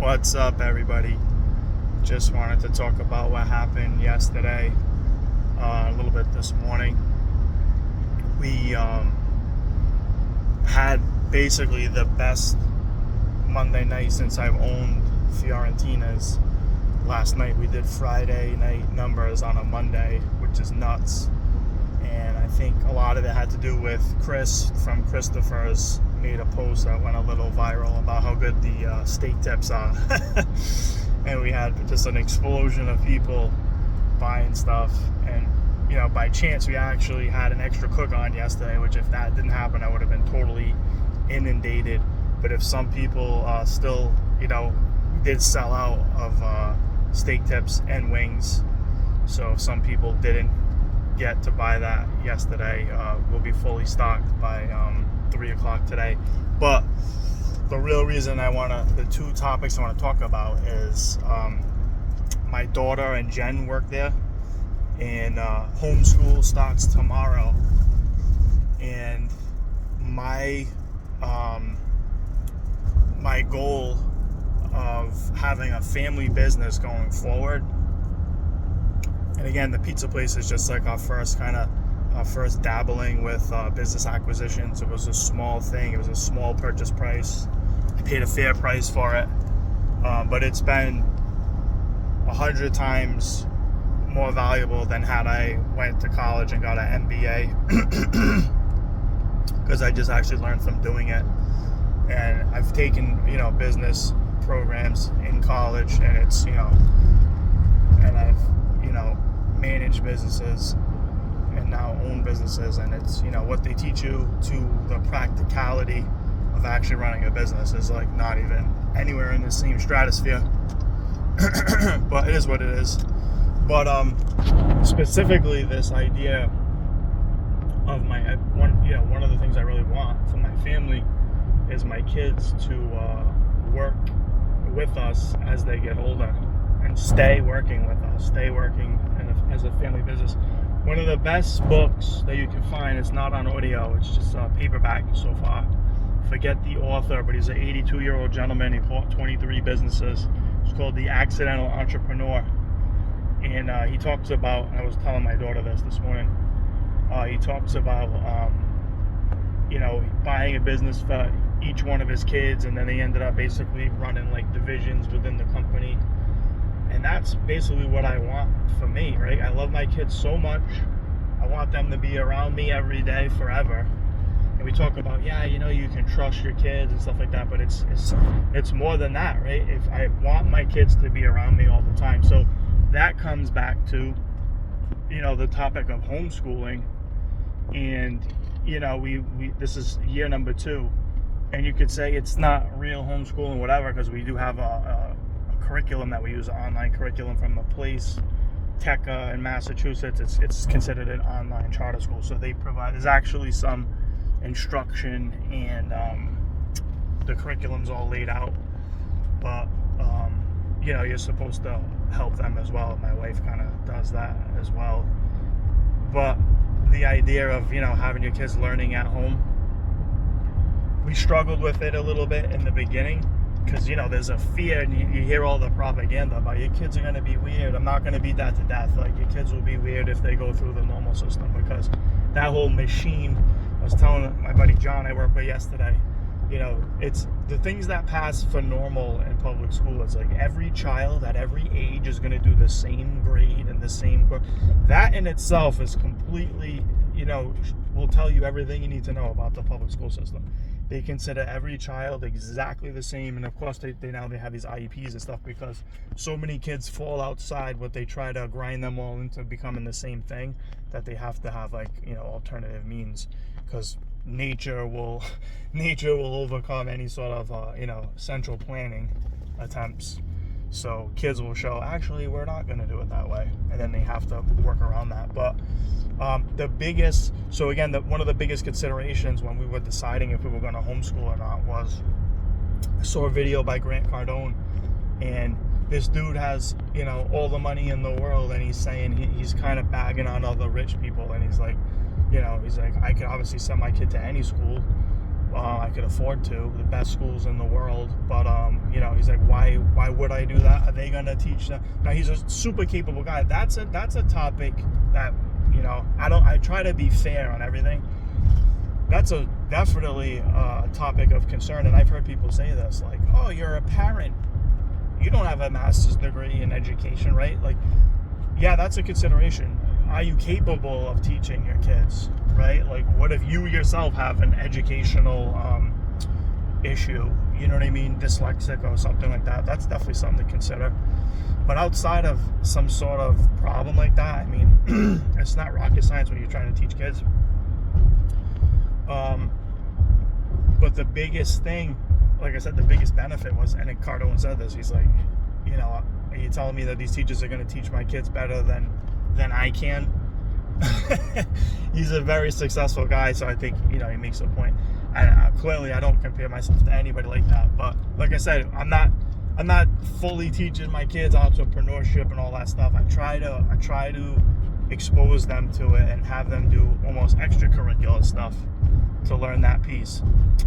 What's up, everybody? Just wanted to talk about what happened yesterday, a little bit this morning. We had basically the best Monday night since I've owned Fiorentina's. Last night we did Friday night numbers on a Monday, which is nuts. And I think a lot of it had to do with Chris from Christopher's made a post that went a little viral about how good the steak tips are. And we had just an explosion of people buying stuff. And, you know, by chance, we actually had an extra cook on yesterday, which if that didn't happen, I would have been totally inundated. But if some people still, did sell out of steak tips and wings. So if some people didn't get to buy that yesterday, we'll be fully stocked by 3 o'clock today. But the real reason the two topics I want to talk about is my daughter and Jen work there, and homeschool starts tomorrow. And my goal of having a family business going forward, and again, the pizza place is just like our first dabbling with business acquisitions. It was a small thing. It was a small purchase price. I paid a fair price for it, but it's been 100 times more valuable than had I went to college and got an MBA, because I just actually learned from doing it. And I've taken business programs in college, and it's and I've managed businesses and now own businesses, and it's what they teach you to the practicality of actually running a business is like not even anywhere in the same stratosphere. But it is what it is. But specifically this idea of one of the things I really want for my family is my kids to work with us as they get older and stay working with us, as a family business. One of the best books that you can find, it's not on audio, it's just a paperback so far. Forget the author, but he's an 82-year-old gentleman. He bought 23 businesses. It's called The Accidental Entrepreneur. And he talks about, I was telling my daughter this morning, he talks about, buying a business for each one of his kids, and then they ended up basically running like divisions within the company. And that's basically what I want for me, right? I love my kids so much. I want them to be around me every day forever. And we talk about, you can trust your kids and stuff like that, but it's more than that, right? If I want my kids to be around me all the time. So that comes back to, the topic of homeschooling. And, we this is year number 2. And you could say it's not real homeschooling, whatever, because we do have a curriculum that we use, an online curriculum from a place, Tecca in Massachusetts. It's considered an online charter school, so there's actually some instruction, and the curriculum's all laid out, but you're supposed to help them as well. My wife kind of does that as well. But the idea of having your kids learning at home, we struggled with it a little bit in the beginning, because there's a fear, and you hear all the propaganda about your kids are going to be weird. I'm not going to beat that to death. Like, your kids will be weird if they go through the normal system, because that whole machine, I was telling my buddy John I worked with yesterday, it's the things that pass for normal in public school. It's like every child at every age is going to do the same grade and the same that in itself is completely, will tell you everything you need to know about the public school system. They consider every child exactly the same, and of course they have these IEPs and stuff, because so many kids fall outside what they try to grind them all into becoming the same thing, that they have to have alternative means, because nature will overcome any sort of central planning attempts. So kids will show, actually, we're not going to do it that way, and then they have to work around that. But one of the biggest considerations when we were deciding if we were going to homeschool or not was, I saw a video by Grant Cardone, and this dude has all the money in the world, and he's saying he's kind of bagging on other rich people, and he's like, I could obviously send my kid to any school I could afford to, the best schools in the world, but he's He's like, why would I do that? Are they gonna teach them? Now, he's a super capable guy. That's a topic that, you know, I try to be fair on everything. That's definitely a topic of concern, and I've heard people say this, like, oh, you're a parent, you don't have a master's degree in education, right? Like, yeah, that's a consideration. Are you capable of teaching your kids, right? Like, what if you yourself have an educational issue, you know what I mean, dyslexic or something like that? That's definitely something to consider. But outside of some sort of problem like that, I mean, it's not rocket science when you're trying to teach kids. But the biggest thing, like I said, the biggest benefit was, and Cardone said this, he's like, you know, are you telling me that these teachers are going to teach my kids better than I can? He's a very successful guy, so I think, you know, he makes a point. And clearly I don't compare myself to anybody like that, but like I said, I'm not fully teaching my kids entrepreneurship and all that stuff. I try to expose them to it and have them do almost extracurricular stuff to learn that piece.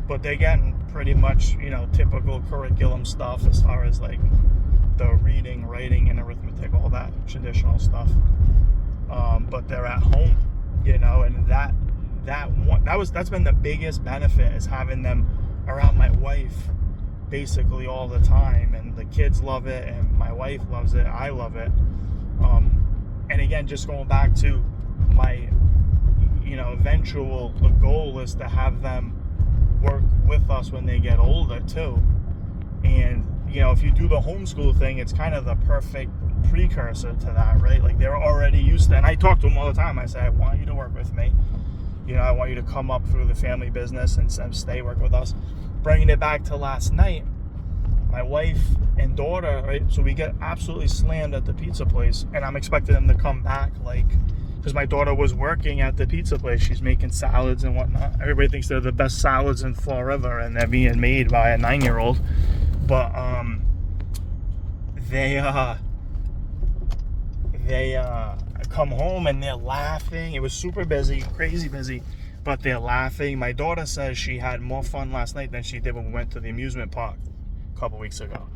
But they're getting pretty much, you know, typical curriculum stuff as far as like the reading, writing, and arithmetic, all that traditional stuff. But they're at home, you know, and that's been the biggest benefit, is having them around my wife basically all the time, and the kids love it, and my wife loves it, I love it. And again, just going back to my, you know, the goal is to have them work with us when they get older too. And, you know, if you do the homeschool thing, it's kind of the perfect precursor to that, right? Like, they're already used to, and I talk to them all the time. I say, I want you to work with me. You know, I want you to come up through the family business and stay work with us. Bringing it back to last night, my wife and daughter, right? So we get absolutely slammed at the pizza place, and I'm expecting them to come back, like, because my daughter was working at the pizza place. She's making salads and whatnot. Everybody thinks they're the best salads in Florida, and they're being made by a 9-year-old. But they come home and they're laughing. It was super busy, crazy busy, but they're laughing. My daughter says she had more fun last night than she did when we went to the amusement park a couple weeks ago.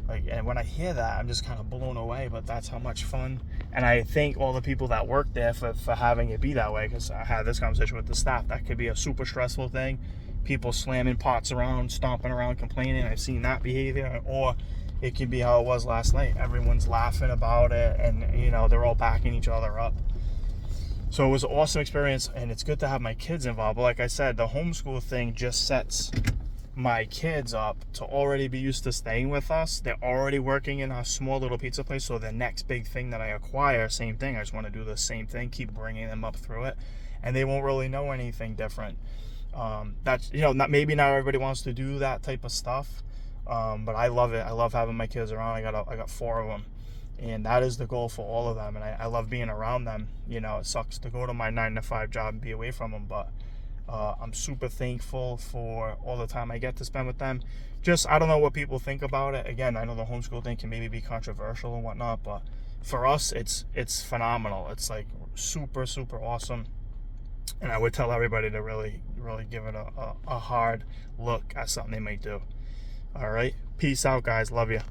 Like, and when I hear that, I'm just kind of blown away, but that's how much fun. And I thank all the people that work there for having it be that way, because I had this conversation with the staff. That could be a super stressful thing. People slamming pots around, stomping around, complaining. I've seen that behavior. Or it could be how it was last night. Everyone's laughing about it, and, you know, they're all backing each other up. So it was an awesome experience, and it's good to have my kids involved. But like I said, the homeschool thing just sets my kids up to already be used to staying with us. They're already working in a small little pizza place, so the next big thing that I acquire, same thing. I just want to do the same thing, keep bringing them up through it, and they won't really know anything different. That's, you know, not everybody wants to do that type of stuff, but I love it. I love having my kids around. I got 4 of them, and that is the goal for all of them, and I love being around them. You know, it sucks to go to my 9-to-5 job and be away from them, but I'm super thankful for all the time I get to spend with them. Just, I don't know what people think about it. Again, I know the homeschool thing can maybe be controversial and whatnot, but for us, it's phenomenal. It's like super, super awesome. And I would tell everybody to really, really give it a hard look at something they might do. All right. Peace out, guys. Love you.